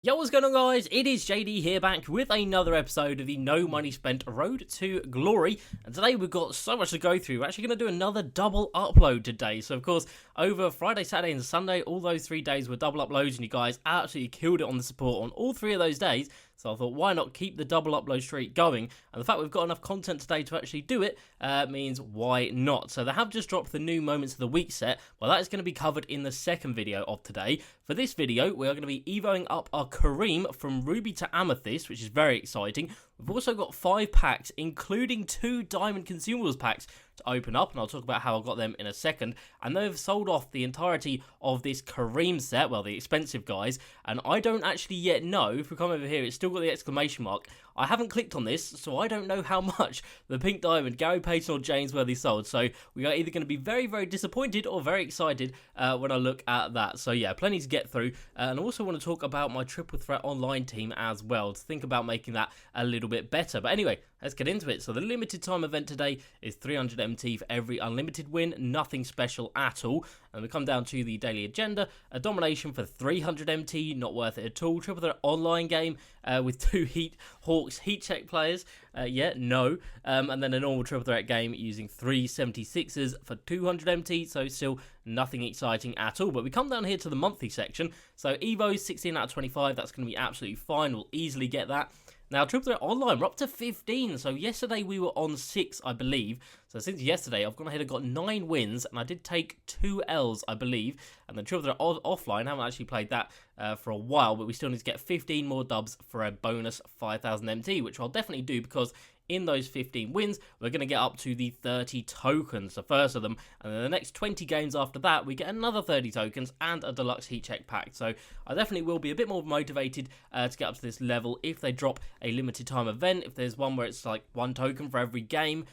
Yo, what's going on, guys? It is JD here, back with another episode of the No Money Spent Road to Glory. And today we've got so much to go through. We're actually going to do another double upload today. So, of course, over Friday, Saturday, and Sunday, all those 3 days were double uploads, and you guys absolutely killed it on the support on all 3 of those days. So I thought, why not keep the double upload streak going? And the fact we've got enough content today to actually do it means why not? So they have just dropped the new Moments of the Week set. Well, that is going to be covered in the second video of today. For this video, we are going to be evoing up our Kareem from Ruby to Amethyst, which is very exciting. We've also got 5 packs, including 2 Diamond Consumables packs to open up, and I'll talk about how I got them in a second. And they've sold off the entirety of this Kareem set, well, the expensive guys, and I don't actually yet know, if we come over here, it's still got the exclamation mark. I haven't clicked on this, so I don't know how much the Pink Diamond, Gary Payton or James Worthy sold. So we are either going to be very, very disappointed or very excited when I look at that. So yeah, plenty to get through. And I also want to talk about my Triple Threat Online team as well, to think about making that a little bit better. But anyway, let's get into it. So the limited time event today is 300 MT for every unlimited win, nothing special at all. And we come down to the daily agenda, a domination for 300 MT, not worth it at all. Triple Threat Online game with 2 Hawks heat check players, no. And then a normal Triple Threat game using 3 76s for 200 MT, so still nothing exciting at all. But we come down here to the monthly section. So Evo 16 out of 25, that's going to be absolutely fine. We'll easily get that. Now, Triple Threat Online, we're up to 15. So yesterday we were on 6, I believe. So since yesterday, I've gone ahead and got 9 wins, and I did take 2 Ls, I believe. And then Triple Threat Offline, I haven't actually played that for a while, but we still need to get 15 more dubs for a bonus 5,000 MT, which I'll definitely do, because in those 15 wins, we're going to get up to the 30 tokens, the first of them, and then the next 20 games after that, we get another 30 tokens and a deluxe heat check pack. So I definitely will be a bit more motivated to get up to this level if they drop a limited time event, if there's one where it's like 1 token for every game,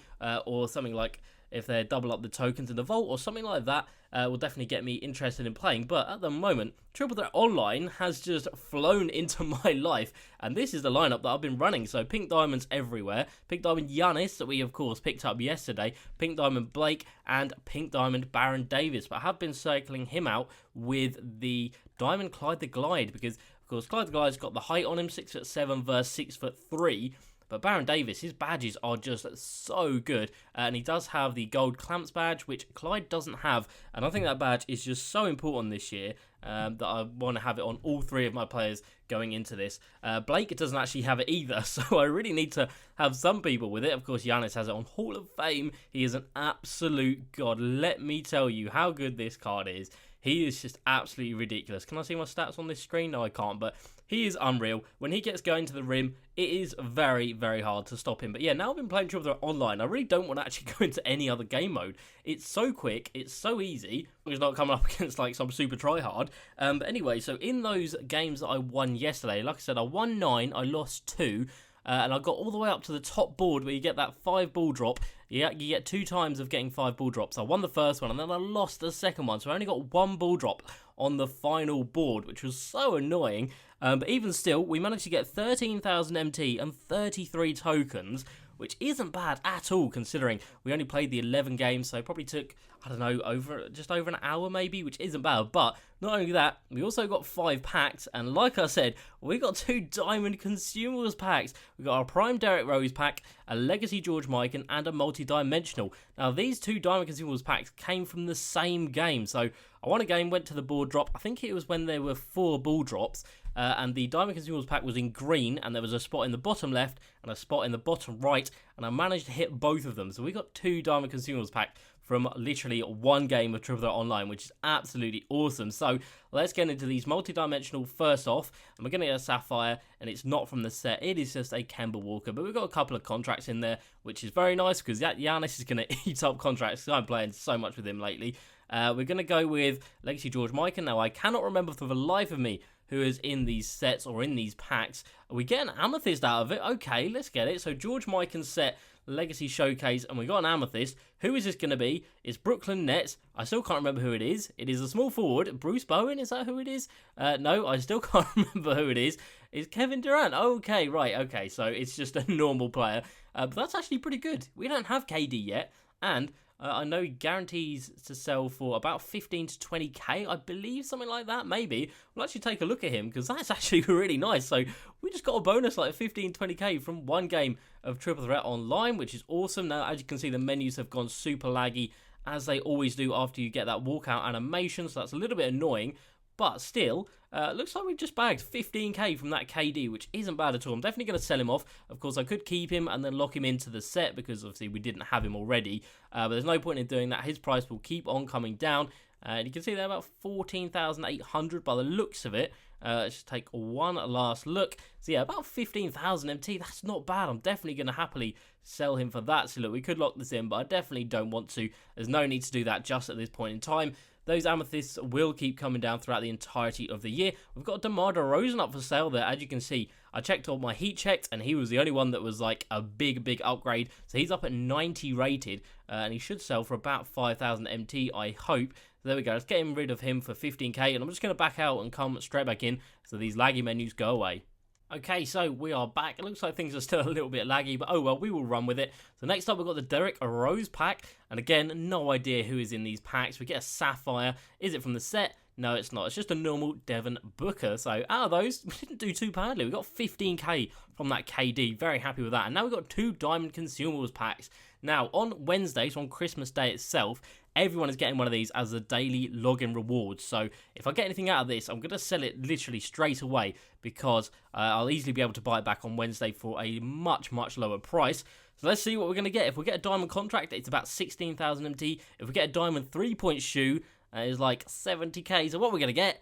or something like if they double up the tokens in the vault or something like that, will definitely get me interested in playing. But at the moment, Triple Threat Online has just flown into my life, and this is the lineup that I've been running. So Pink Diamonds everywhere, Pink Diamond Giannis, that we of course picked up yesterday, Pink Diamond Blake, and Pink Diamond Baron Davis. But I have been circling him out with the Diamond Clyde the Glide, because of course Clyde the Glide's got the height on him, 6'7" versus 6'3". But Baron Davis, his badges are just so good, and he does have the gold clamps badge, which Clyde doesn't have, and I think that badge is just so important this year that I want to have it on all 3 of my players going into this. Blake doesn't actually have it either, so I really need to have some people with it. Of course, Giannis has it on Hall of Fame. He is an absolute god. Let me tell you how good this card is. He is just absolutely ridiculous. Can I see my stats on this screen? No, I can't, but he is unreal. When he gets going to the rim, it is very, very hard to stop him. But yeah, now I've been playing Triple Threat Online, I really don't want to actually go into any other game mode. It's so quick, it's so easy. It's not coming up against like some super tryhard. But anyway, so in those games that I won yesterday, like I said, I won 9, I lost 2. And I got all the way up to the top board where you get that 5 ball drop. Yeah, you get 2 times of getting 5 ball drops. I won the first one and then I lost the second one. So I only got 1 ball drop on the final board, which was so annoying. But even still, we managed to get 13,000 MT and 33 tokens, which isn't bad at all considering we only played the 11 games, so it probably took, I don't know, just over an hour maybe, which isn't bad. But not only that, we also got 5 packs, and like I said, we got 2 Diamond Consumables packs. We got our Prime Derrick Rose pack, a Legacy George Mikan, and a multi-dimensional. Now, these 2 Diamond Consumables packs came from the same game, so I won a game, went to the board drop. I think it was when there were 4 ball drops, and the Diamond Consumables pack was in green, and there was a spot in the bottom left and a spot in the bottom right, and I managed to hit both of them. So we got 2 Diamond Consumables pack from literally 1 game of Triple Threat Online, which is absolutely awesome. So let's get into these multi-dimensional first off, and we're going to get a Sapphire, and it's not from the set, it is just a Kemba Walker, but we've got a couple of contracts in there, which is very nice, because Giannis is going to eat up contracts, because I'm playing so much with him lately. We're going to go with Legacy George Mikan. Now, I cannot remember for the life of me who is in these sets or in these packs. We get an Amethyst out of it. Okay, let's get it. So George Mikan's set, Legacy Showcase, and we got an Amethyst. Who is this going to be? It's Brooklyn Nets. I still can't remember who it is. It is a small forward. Bruce Bowen, is that who it is? No, I still can't remember who it is. It's Kevin Durant. Okay, right, okay. So it's just a normal player. But that's actually pretty good. We don't have KD yet. And I know he guarantees to sell for about 15 to 20k, I believe, something like that, maybe. We'll actually take a look at him, because that's actually really nice. So we just got a bonus like 15, 20k from one game of Triple Threat Online, which is awesome. Now, as you can see, the menus have gone super laggy, as they always do after you get that walkout animation, so that's a little bit annoying. But still, looks like we've just bagged 15k from that KD, which isn't bad at all. I'm definitely going to sell him off. Of course, I could keep him and then lock him into the set, because obviously we didn't have him already. But there's no point in doing that. His price will keep on coming down. And you can see there about 14,800 by the looks of it. Let's just take one last look. So yeah, about 15,000 MT. That's not bad. I'm definitely going to happily sell him for that. So look, we could lock this in, but I definitely don't want to. There's no need to do that just at this point in time. Those amethysts will keep coming down throughout the entirety of the year. We've got Demar Derozan up for sale there. As you can see, I checked all my heat checks, and he was the only one that was like a big upgrade. So he's up at 90 rated, and he should sell for about 5,000 MT, I hope. So there we go. Let's get rid of him for 15k, and I'm just going to back out and come straight back in so these laggy menus go away. Okay, so we are back. It looks like things are still a little bit laggy, but oh well, we will run with it. So next up, we've got the Derrick Rose pack. And again, no idea who is in these packs. We get a Sapphire. Is it from the set? No, it's not. It's just a normal Devin Booker. So out of those, we didn't do too badly. We got 15k from that KD. Very happy with that. And now we've got 2 Diamond Consumables packs. Now, on Wednesday, so on Christmas Day itself, everyone is getting one of these as a daily login reward. So if I get anything out of this, I'm going to sell it literally straight away, because I'll easily be able to buy it back on Wednesday for a much lower price. So let's see what we're going to get. If we get a diamond contract, it's about 16,000 MT. If we get a diamond 3-point shoe, it's like 70k. So what we're going to get,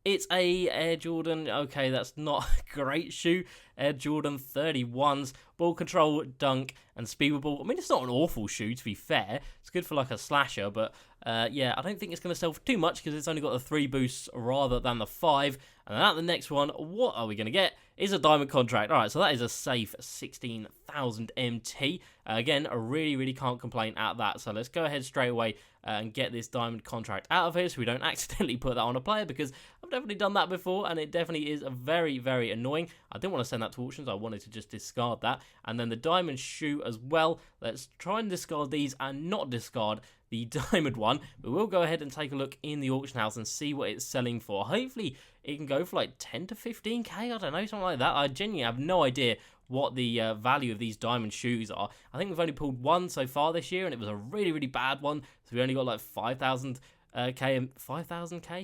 it's a Air Jordan. Okay, that's not a great shoe. Air Jordan 31s, ball control, dunk, and speedable. I mean, it's not an awful shoe, to be fair. It's good for like a slasher, but yeah, I don't think it's going to sell for too much, because it's only got the 3 boosts rather than the 5. And then at the next one, what are we going to get? Is a diamond contract. All right, so that is a safe 16,000 MT. Again, I really can't complain at that. So let's go ahead straight away and get this diamond contract out of here, so we don't accidentally put that on a player, because I've definitely done that before, and it definitely is very annoying. I didn't want to send that to auctions. I wanted to just discard that. And then the diamond shoe as well. Let's try and discard these and not discard the diamond one, but we'll go ahead and take a look in the auction house and see what it's selling for. Hopefully it can go for like 10 to 15k, I don't know, something like that. I genuinely have no idea what the value of these diamond shoes are. I think we've only pulled one so far this year, and it was a really bad one, so we only got like 5,000 MT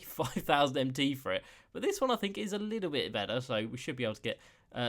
for it. But this one I think is a little bit better, so we should be able to get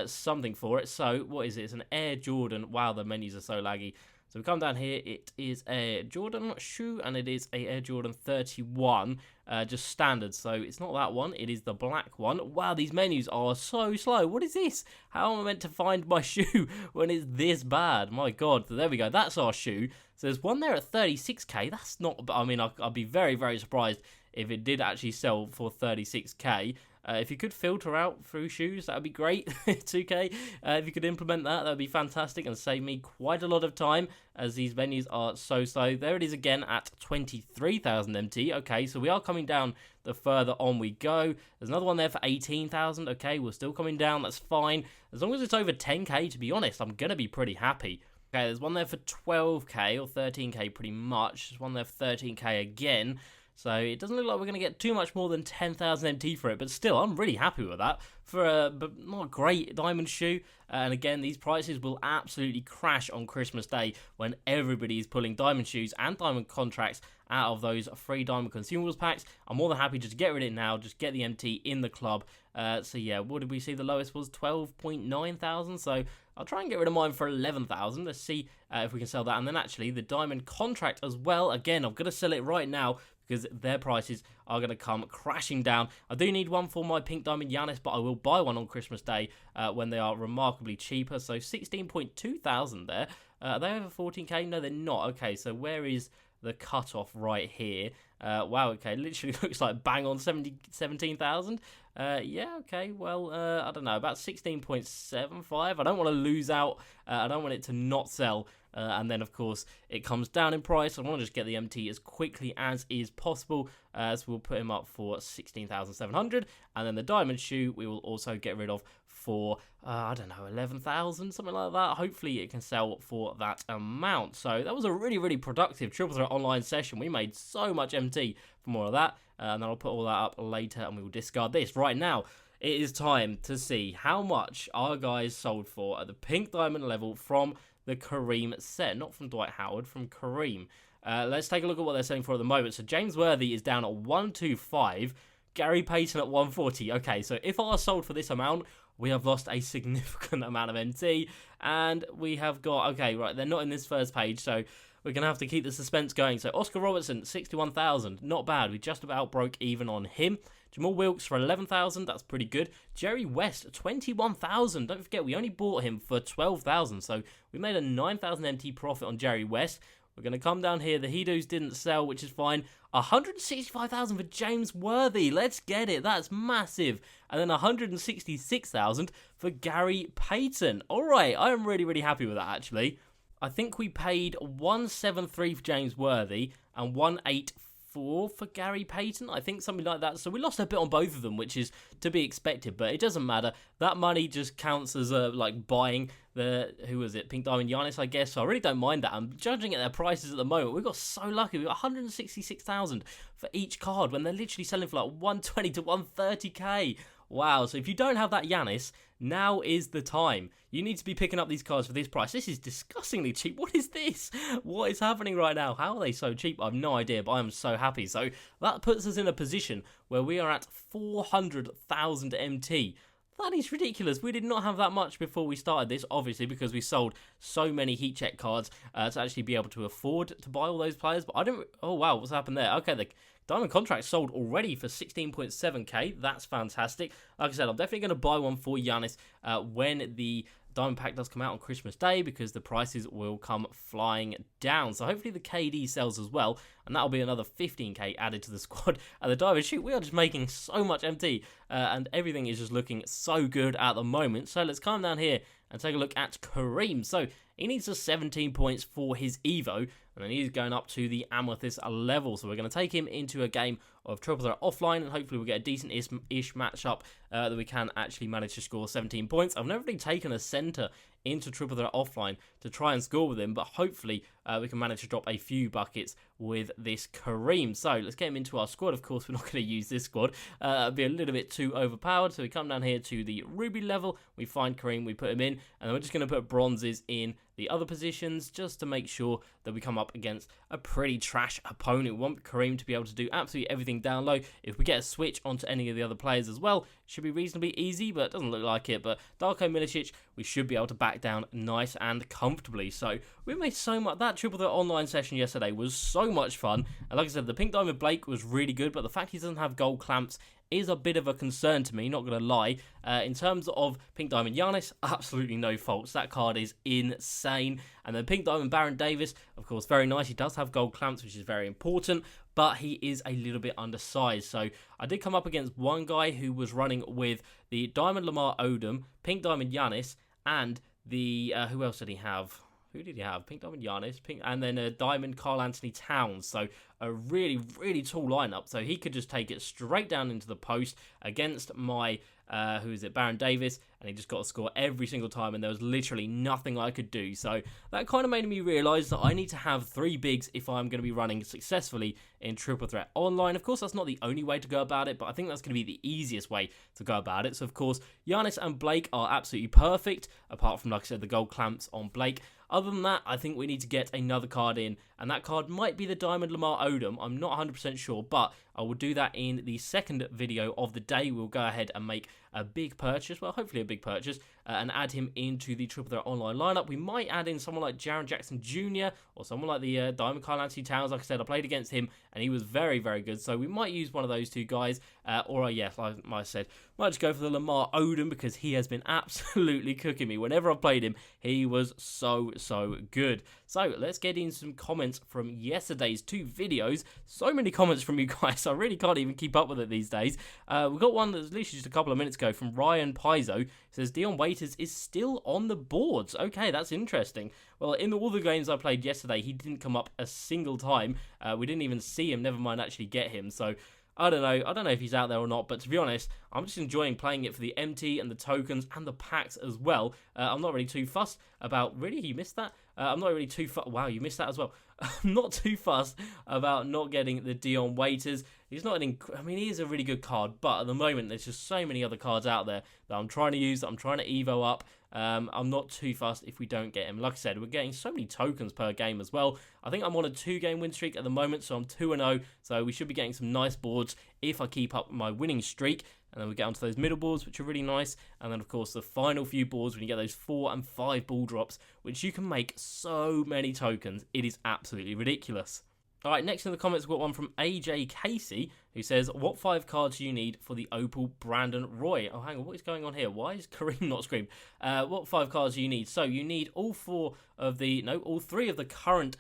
something for it. So what is it? It's an Air Jordan. Wow, the menus are so laggy. So we come down here, it is a Jordan shoe, and it is a Air Jordan 31, just standard. So it's not that one, it is the black one. Wow, these menus are so slow. What is this? How am I meant to find my shoe when it's this bad? My God, so there we go, that's our shoe. So there's one there at 36k, that's not, I mean, I'd be very surprised if it did actually sell for 36k. If you could filter out through shoes, that would be great. 2k, if you could implement that, that would be fantastic and save me quite a lot of time, as these menus are so slow. There it is again at 23,000 MT. Okay, so we are coming down the further on we go. There's another one there for 18,000. Okay, we're still coming down, that's fine. As long as it's over 10k, to be honest, I'm going to be pretty happy. Okay, there's one there for 12k or 13k pretty much. There's one there for 13k again. So it doesn't look like we're going to get too much more than 10,000 MT for it, but still, I'm really happy with that for a not a great diamond shoe. And again, these prices will absolutely crash on Christmas Day when everybody is pulling diamond shoes and diamond contracts out of those free diamond consumables packs. I'm more than happy just to get rid of it now, just get the MT in the club. So yeah, what did we see? The lowest was 12.9 thousand. So I'll try and get rid of mine for 11,000. Let's see if we can sell that. And then actually the diamond contract as well. Again, I'm going to sell it right now, because their prices are going to come crashing down. I do need one for my pink diamond Giannis, but I will buy one on Christmas Day when they are remarkably cheaper. So 16.2 thousand there. Are they over 14k? No, they're not. Okay, so where is the cutoff right here? Wow, okay, literally looks like bang on 17,000. Yeah, okay, well, I don't know, about 16.75. I don't want to lose out. I don't want it to not sell and then of course it comes down in price. I want to just get the MT as quickly as is possible, so we'll put him up for 16,700, and then the diamond shoe we will also get rid of for I don't know, 11,000, something like that. Hopefully it can sell for that amount. So that was a really productive triple threat online session. We made so much MT from all of that, and then I'll put all that up later and we will discard this. Right now it is time to see how much our guys sold for at the pink diamond level from the Kareem set. Not from Dwight Howard, from Kareem. Let's take a look at what they're selling for at the moment. So James Worthy is down at 125, Gary Payton at 140. Okay, so if I sold for this amount, we have lost a significant amount of MT, and we have got, okay, right, they're not in this first page, so we're going to have to keep the suspense going. So Oscar Robertson, 61,000, not bad. We just about broke even on him. Jamal Wilkes for 11,000, that's pretty good. Jerry West, 21,000. Don't forget, we only bought him for 12,000, so we made a 9,000 MT profit on Jerry West. We're going to come down here. The Hedos didn't sell, which is fine. 165,000 for James Worthy. Let's get it. That's massive. And then 166,000 for Gary Payton. All right, I am really happy with that, actually. I think we paid 173 for James Worthy and 184 for Gary Payton. I think something like that. So we lost a bit on both of them, which is to be expected, but it doesn't matter. That money just counts as like buying the, who was it, Pink Diamond Giannis, I guess. So I really don't mind that. I'm judging at their prices at the moment. We got so lucky. We got 166,000 for each card when they're literally selling for like 120 to 130k. Wow, so if you don't have that Giannis, now is the time. You need to be picking up these cards for this price. This is disgustingly cheap. What is this? What is happening right now? How are they so cheap? I have no idea, but I am so happy. So that puts us in a position where we are at 400,000 MT. That is ridiculous. We did not have that much before we started this, obviously, because we sold so many heat check cards to actually be able to afford to buy all those players. But I don't... Oh, wow, what's happened there? Okay, the diamond contract sold already for 16.7k. That's fantastic. Like I said, I'm definitely going to buy one for Giannis when the diamond pack does come out on Christmas Day, because the prices will come flying down. So hopefully the KD sells as well, and that'll be another 15k added to the squad. At the diamond shoot, we are just making so much MT, and everything is just looking so good at the moment. So let's come down here and take a look at Kareem. So he needs a 17 points for his Evo, and then he's going up to the Amethyst level. So we're going to take him into a game of triple threat offline, and hopefully we'll get a decent-ish matchup that we can actually manage to score 17 points. I've never really taken a center into triple threat offline to try and score with him, but hopefully we can manage to drop a few buckets with this Kareem. So let's get him into our squad. Of course, we're not going to use this squad. It'd be a little bit too overpowered. So we come down here to the Ruby level, we find Kareem, we put him in, and then we're just going to put bronzes in the other positions just to make sure that we come up against a pretty trash opponent. We want Kareem to be able to do absolutely everything down low. If we get a switch onto any of the other players as well, it should be reasonably easy, but it doesn't look like it. But Darko Milicic, we should be able to back down nice and comfortably. So we made so much. That triple threat online session yesterday was so much fun. And like I said, the Pink Diamond Blake was really good, but the fact he doesn't have gold clamps is a bit of a concern to me, not going to lie. In terms of Pink Diamond Giannis, absolutely no faults. That card is insane. And then Pink Diamond Baron Davis, of course, very nice. He does have gold clamps, which is very important, but he is a little bit undersized. So I did come up against one guy who was running with the Diamond Lamar Odom, Pink Diamond Giannis, and the... who else did he have? Who did he have? Pink Diamond Giannis, and then a Diamond Karl Anthony Towns. So a really tall lineup. So he could just take it straight down into the post against my, who is it, Baron Davis, and he just got to score every single time, and there was literally nothing I could do. So that kind of made me realise that I need to have 3 bigs if I'm going to be running successfully in triple threat online. Of course, that's not the only way to go about it, but I think that's going to be the easiest way to go about it. So of course, Giannis and Blake are absolutely perfect, apart from, like I said, the gold clamps on Blake. Other than that, I think we need to get another card in, and that card might be the Diamond Lamar Odom. I'm not 100% sure, but I will do that in the second video of the day. We'll go ahead and make a big purchase, well, hopefully a big purchase, and add him into the triple threat online lineup. We might add in someone like Jaren Jackson Jr. or someone like the Diamond Karl Anthony Towns. Like I said, I played against him, and he was very good. So we might use one of those two guys, or yes, like I said, Might just go for the Lamar Odom because he has been absolutely cooking me. Whenever I've played him, he was so good. So let's get in some comments from yesterday's 2 videos. So many comments from you guys, I really can't even keep up with it these days. We've got one that's literally just a couple of minutes ago from Ryan Paizo. It says, Dion Waiters is still on the boards. Okay, that's interesting. Well, in all the games I played yesterday, he didn't come up a single time. We didn't even see him, never mind actually get him. So I don't know if he's out there or not, but to be honest, I'm just enjoying playing it for the MT and the tokens and the packs as well. I'm not really too fussed about... Really? You missed that? I'm not really too fussed... Wow, you missed that as well. I'm not too fussed about not getting the Dion Waiters. He's not an... I mean, he is a really good card, but at the moment, there's just so many other cards out there that I'm trying to use, that I'm trying to Evo up. I'm not too fussed if we don't get him. Like I said, we're getting so many tokens per game as well. I think I'm on a 2-game win streak at the moment, so I'm 2-0. So we should be getting some nice boards if I keep up my winning streak. And then we get onto those middle boards, which are really nice. And then, of course, the final few boards when you get those 4 and 5 ball drops, which you can make so many tokens. It is absolutely ridiculous. All right, next in the comments, we've got one from AJ Casey, who says, what 5 cards do you need for the Opal Brandon Roy? Oh, hang on, what is going on here? Why is Kareem not screamed? What 5 cards do you need? So you need all 3 of the current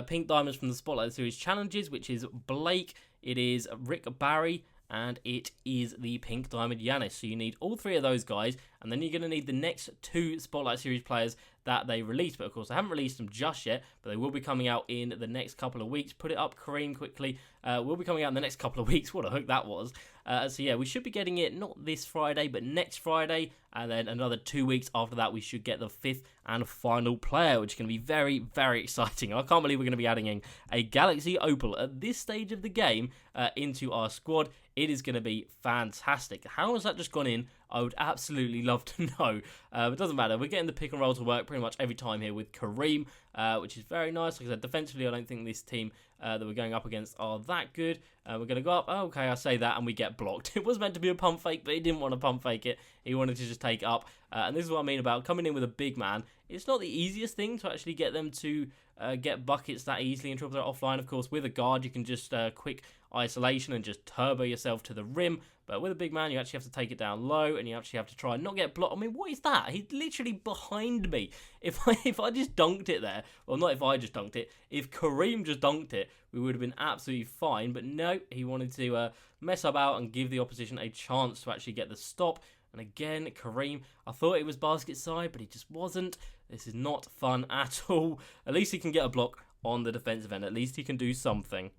pink diamonds from the Spotlight Series challenges, which is Blake, it is Rick Barry, and it is the pink diamond Giannis. So you need all 3 of those guys, and then you're going to need the next 2 Spotlight Series players that they released. But of course, they haven't released them just yet, but they will be coming out in the next couple of weeks. Put it up, Kareem, quickly. Will be coming out in the next couple of weeks. What a hook that was. So yeah, we should be getting it not this Friday, but next Friday, and then another 2 weeks after that, we should get the 5th and final player, which is going to be very exciting. I can't believe we're going to be adding in a Galaxy Opal at this stage of the game into our squad. It is going to be fantastic. How has that just gone in? I would absolutely love to know. But it doesn't matter. We're getting the pick and roll to work pretty much every time here with Kareem, which is very nice. Like I said, defensively, I don't think this team that we're going up against are that good. We're going to go up. Oh, okay, I say that, and we get blocked. It was meant to be a pump fake, but he didn't want to pump fake it. He wanted to just take it up. And this is what I mean about coming in with a big man. It's not the easiest thing to actually get them to get buckets that easily and triple threat offline. Of course, with a guard, you can just quick isolation and just turbo yourself to the rim. But with a big man, you actually have to take it down low, and you actually have to try and not get blocked. I mean, what is that? He's literally behind me. If I just dunked it there, well, not if I just dunked it. If Kareem just dunked it, we would have been absolutely fine. But no, he wanted to mess about and give the opposition a chance to actually get the stop. And again, Kareem, I thought it was basket side, but he just wasn't. This is not fun at all. At least he can get a block on the defensive end. At least he can do something.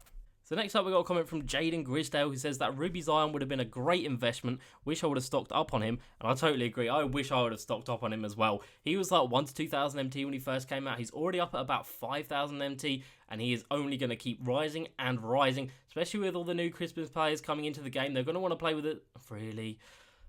So next up, we got a comment from Jaden Grisdale, who says that Ruby Zion would have been a great investment. Wish I would have stocked up on him. And I totally agree. I wish I would have stocked up on him as well. He was like 1 to 2,000 MT when he first came out. He's already up at about 5,000 MT. And he is only going to keep rising and rising. Especially with all the new Christmas players coming into the game. They're going to want to play with it. Really?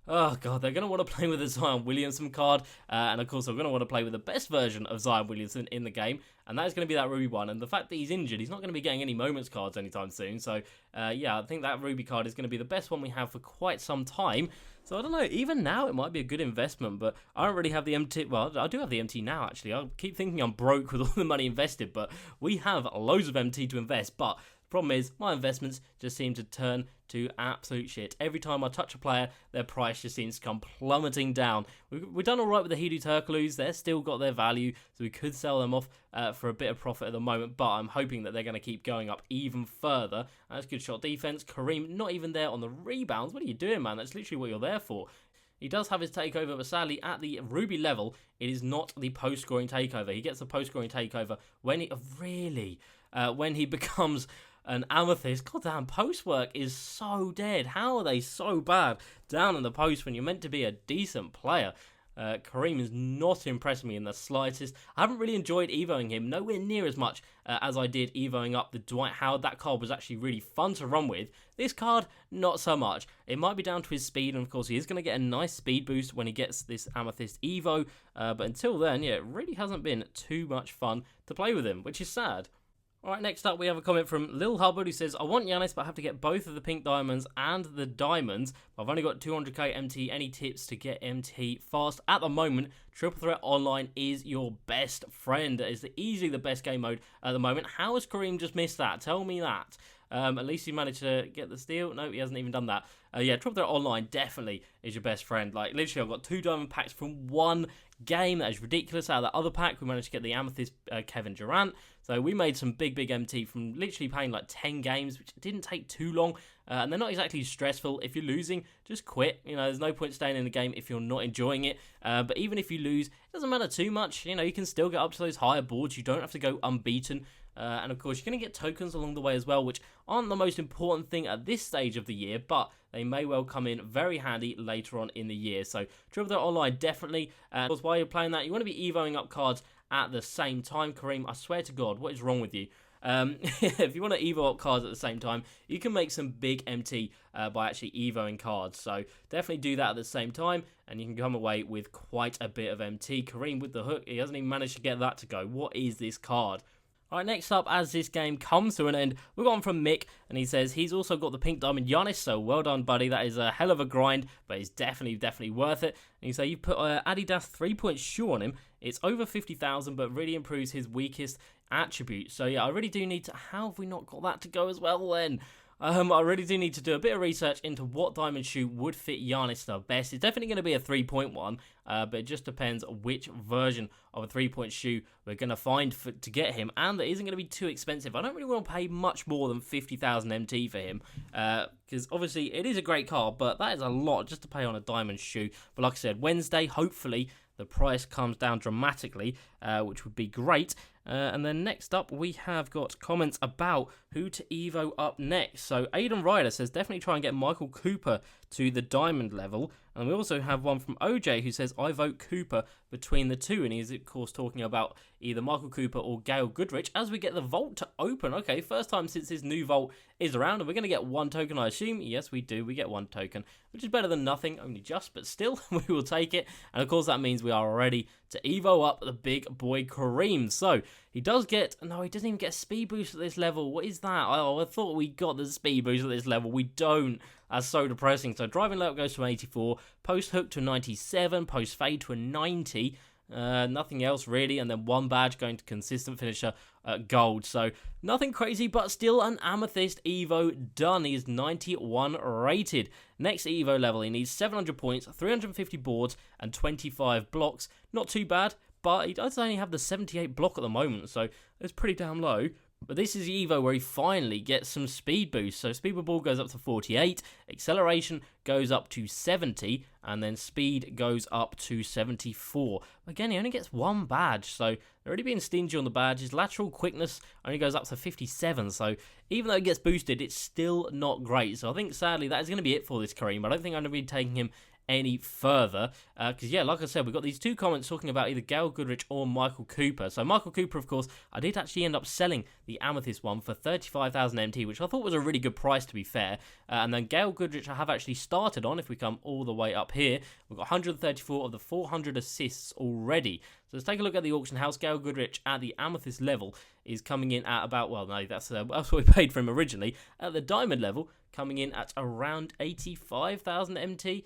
Oh, God, they're going to want to play with a Zion Williamson card. And, of course, they're going to want to play with the best version of Zion Williamson in the game. And that is going to be that Ruby one. And the fact that he's injured, he's not going to be getting any moments cards anytime soon. So, yeah, I think that Ruby card is going to be the best one we have for quite some time. So, I don't know. Even now, it might be a good investment. But I don't really have the MT. Well, I do have the MT now, actually. I keep thinking I'm broke with all the money invested. But we have loads of MT to invest. But problem is, my investments just seem to turn to absolute shit. Every time I touch a player, their price just seems to come plummeting down. We've done all right with the Hidu Turkleus. They've still got their value, so we could sell them off for a bit of profit at the moment, but I'm hoping that they're going to keep going up even further. That's good shot defense. Kareem, not even there on the rebounds. What are you doing, man? That's literally what you're there for. He does have his takeover, but sadly, at the Ruby level, it is not the post-scoring takeover. He gets the post-scoring takeover when when he becomes an Amethyst. Goddamn, post work is so dead. How are they so bad down in the post when you're meant to be a decent player? Kareem is not impressing me in the slightest. I haven't really enjoyed evoing him, nowhere near as much as I did evoing up the Dwight Howard. That card was actually really fun to run with. This card, not so much. It might be down to his speed, and of course he is going to get a nice speed boost when he gets this Amethyst Evo, but until then, yeah, it really hasn't been too much fun to play with him, which is sad. Alright, next up we have a comment from Lil Hubbard, who says, I want Giannis, but I have to get both of the pink diamonds and the diamonds. I've only got 200k MT. Any tips to get MT fast? At the moment, Triple Threat Online is your best friend. It's easily the best game mode at the moment. How has Kareem just missed that? Tell me that. At least he managed to get the steal. No, he hasn't even done that. Yeah, Drop Threat Online definitely is your best friend. Like, literally, I've got 2 diamond packs from one game. That is ridiculous. Out of that other pack, we managed to get the Amethyst Kevin Durant. So we made some big MT from literally playing like 10 games, which didn't take too long. And they're not exactly stressful. If you're losing, just quit. You know, there's no point staying in the game if you're not enjoying it. But even if you lose, it doesn't matter too much. You know, you can still get up to those higher boards. You don't have to go unbeaten. And of course, you're going to get tokens along the way as well, which aren't the most important thing at this stage of the year, but they may well come in very handy later on in the year. So, Dribble That Online, definitely. And of course, while you're playing that, you want to be evoing up cards at the same time. Kareem, I swear to God, what is wrong with you? If you want to evo up cards at the same time, you can make some big MT by actually evoing cards. So definitely do that at the same time, and you can come away with quite a bit of MT. Kareem with the hook, he hasn't even managed to get that to go. What is this card? Alright, next up, as this game comes to an end, we've got one from Mick, and he says he's also got the pink diamond Giannis, so well done, buddy. That is a hell of a grind, but it's definitely worth it. And you say you put Adidas 3-point shoe on him. It's over 50,000, but really improves his weakest attribute. So yeah, I really do need to... How have we not got that to go as well then? I really do need to do a bit of research into what diamond shoe would fit Giannis the best. It's definitely going to be a 3-point one, but it just depends which version of a 3-point shoe we're going to find to get him, and that isn't going to be too expensive. I don't really want to pay much more than 50,000 MT for him, because obviously it is a great card, but that is a lot just to pay on a diamond shoe. But like I said, Wednesday, hopefully the price comes down dramatically, which would be great. And then next up, we have got comments about who to evo up next. So Aiden Ryder says definitely try and get Michael Cooper to the diamond level. And we also have one from OJ who says I vote Cooper between the two. And he's of course talking about either Michael Cooper or Gail Goodrich as we get the vault to open. Okay, first time since this new vault is around, and we're going to get one token, I assume. Yes, we do. We get one token, which is better than nothing, only just, but still, we will take it. And of course, that means we are ready to evo up the big boy Kareem. So he does get... No, he doesn't even get a speed boost at this level. What is that? Oh, I thought we got the speed boost at this level. We don't. That's so depressing. So driving level goes to 84, post hook to 97, post fade to a 90. Nothing else really, and then one badge going to consistent finisher gold. So nothing crazy, but still an Amethyst Evo done. He is 91 rated. Next Evo level, he needs 700 points, 350 boards, and 25 blocks. Not too bad, but he does only have the 78 block at the moment, so it's pretty damn low. But this is Evo where he finally gets some speed boost. So speed per ball goes up to 48, acceleration goes up to 70, and then speed goes up to 74. Again, he only gets one badge, so they're already being stingy on the badges. Lateral quickness only goes up to 57, so even though it gets boosted, it's still not great. So I think, sadly, that is going to be it for this Kareem. I don't think I'm going to be taking him any further, because yeah, like I said, we've got these two comments talking about either Gail Goodrich or Michael Cooper. So Michael Cooper, of course, I did actually end up selling the Amethyst one for 35,000 MT, which I thought was a really good price, to be fair. And then Gail Goodrich I have actually started on. If we come all the way up here, we've got 134 of the 400 assists already. So let's take a look at the auction house. Gail Goodrich at the Amethyst level is coming in at about, well, no, that's what we paid for him originally. At the Diamond level, coming in at around 85,000 MT,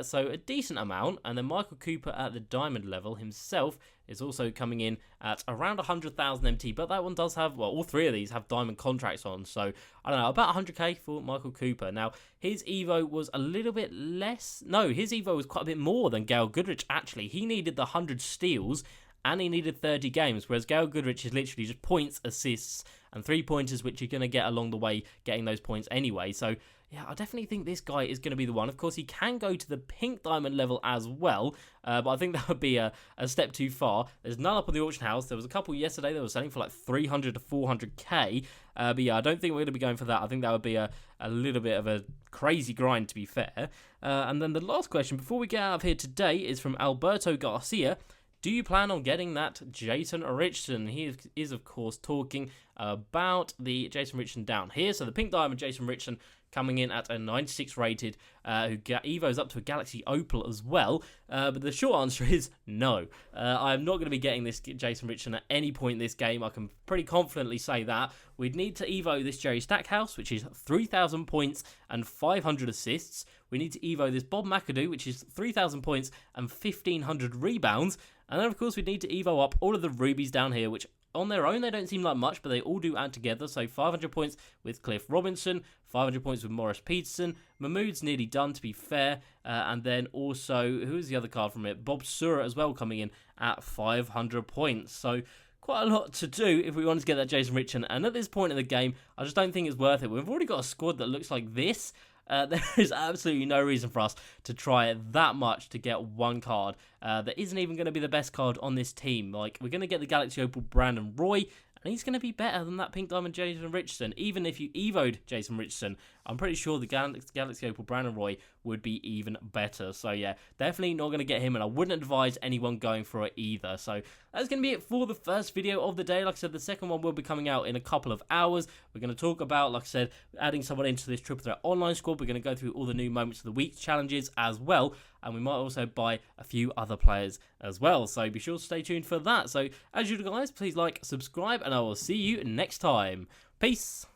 so a decent amount. And then Michael Cooper at the Diamond level himself is also coming in at around 100,000 MT, but that one does have, well, all three of these have diamond contracts on, so I don't know, about 100k for Michael Cooper. Now, his Evo was a little bit less, no, his Evo was quite a bit more than Gail Goodrich, actually. He needed the 100 steals, and he needed 30 games, whereas Gail Goodrich is literally just points, assists, and 3-pointers, which you're going to get along the way getting those points anyway. So, yeah, I definitely think this guy is going to be the one. Of course, he can go to the pink diamond level as well, but I think that would be a step too far. There's none up on the auction house. There was a couple yesterday that were selling for like 300 to 400k, but yeah, I don't think we're going to be going for that. I think that would be a little bit of a crazy grind, to be fair. And then the last question before we get out of here today is from Alberto Garcia. Do you plan on getting that Jason Richardson? He is, of course, talking about the Jason Richardson down here. So the pink diamond Jason Richardson coming in at a 96 rated, who Evo's up to a Galaxy Opal as well. But the short answer is no. I'm not going to be getting this Jason Richardson at any point in this game. I can pretty confidently say that. We'd need to Evo this Jerry Stackhouse, which is 3,000 points and 500 assists. We need to Evo this Bob McAdoo, which is 3,000 points and 1,500 rebounds. And then, of course, we need to Evo up all of the rubies down here, which on their own, they don't seem like much, but they all do add together. So 500 points with Cliff Robinson, 500 points with Morris Peterson. Mahmood's nearly done, to be fair. And then also, who's the other card from it? Bob Sura as well coming in at 500 points. So quite a lot to do if we want to get that Jason Richardson. And at this point in the game, I just don't think it's worth it. We've already got a squad that looks like this. There is absolutely no reason for us to try that much to get one card that isn't even going to be the best card on this team. Like, we're going to get the Galaxy Opal Brandon Roy, and he's going to be better than that Pink Diamond Jason Richardson. Even if you evoed Jason Richardson, I'm pretty sure the Galaxy Opal Brandon Roy would be even better. So yeah, definitely not going to get him, and I wouldn't advise anyone going for it either. So that's going to be it for the first video of the day. Like I said, the second one will be coming out in a couple of hours. We're going to talk about, like I said, adding someone into this Triple Threat Online squad. We're going to go through all the new Moments of the Week challenges as well, and we might also buy a few other players as well. So be sure to stay tuned for that. So as usual, guys, please like, subscribe, and I will see you next time. Peace.